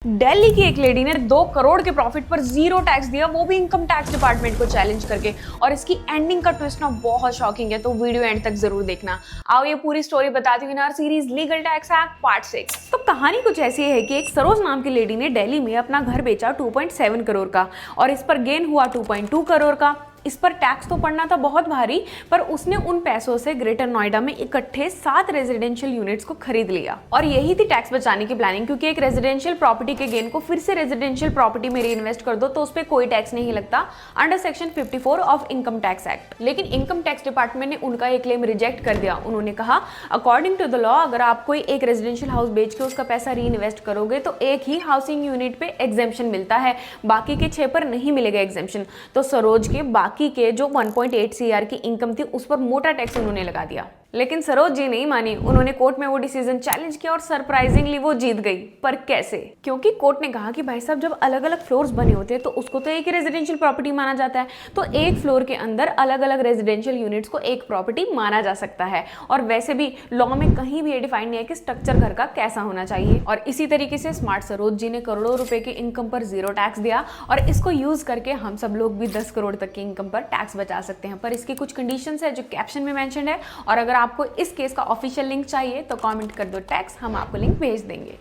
दिल्ली की एक लेडी ने 2 करोड़ के प्रॉफिट पर जीरो टैक्स दिया, वो भी इनकम टैक्स डिपार्टमेंट को चैलेंज करके। और इसकी एंडिंग का ट्विस्ट ना बहुत शॉकिंग है, तो वीडियो एंड तक जरूर देखना। आओ ये पूरी स्टोरी बताती हूँ in our series legal tax act part 6। तो कहानी कुछ ऐसी है कि एक सरोज नाम की लेडी ने दिल्ली में अपना घर बेचा 2.7 करोड़ का, और इस पर गेन हुआ 2.2 करोड़ का। इस पर टैक्स तो पड़ना था बहुत भारी, पर उसने उन पैसों से ग्रेटर नोएडा में इकट्ठे 7 रेजिडेंशियल यूनिट्स को खरीद लिया। और यही थी टैक्स बचाने की प्लानिंग, क्योंकि एक रेजिडेंशियल प्रॉपर्टी के गेन को फिर से रेजिडेंशियल प्रॉपर्टी में रीइन्वेस्ट कर दो तो उस पर कोई टैक्स नहीं लगता under section 54 of income tax act. लेकिन इनकम टैक्स डिपार्टमेंट ने उनका एक क्लेम रिजेक्ट कर दिया। उन्होंने कहा, अकॉर्डिंग टू द लॉ, अगर आप कोई एक रेजिडेंशियल हाउस बेच के उसका पैसा री इन्वेस्ट करोगे तो एक ही हाउसिंग यूनिट पे एग्जेम्पशन मिलता है, बाकी के 6 पर नहीं मिलेगा एग्जेम्पशन। तो सरोज के बाकी के जो 1.8 सीआर की इनकम थी उस पर मोटा टैक्स उन्होंने लगा दिया। लेकिन सरोज जी नहीं मानी, उन्होंने कोर्ट में वो डिसीजन चैलेंज किया और सरप्राइजिंगली वो जीत गई। पर कैसे? क्योंकि कोर्ट ने कहा कि भाई साहब, जब अलग अलग फ्लोर्स बने होते हैं तो उसको तो एक ही रेजिडेंशियल प्रॉपर्टी माना जाता है, तो एक फ्लोर के अंदर अलग अलग रेजिडेंशियल यूनिट्स को एक प्रॉपर्टी माना जा सकता है। और वैसे भी लॉ में कहीं भी ये डिफाइन नहीं है कि स्ट्रक्चर घर का कैसा होना चाहिए। और इसी तरीके से स्मार्ट सरोज जी ने करोड़ों रुपए की इनकम पर जीरो टैक्स दिया, और इसको यूज करके हम सब लोग भी 10 करोड़ तक की इनकम पर टैक्स बचा सकते हैं। पर इसकी कुछ कंडीशंस है जो कैप्शन में मेंशन है, और अगर आपको इस केस का ऑफिशियल लिंक चाहिए तो कमेंट कर दो टैक्स, हम आपको लिंक भेज देंगे।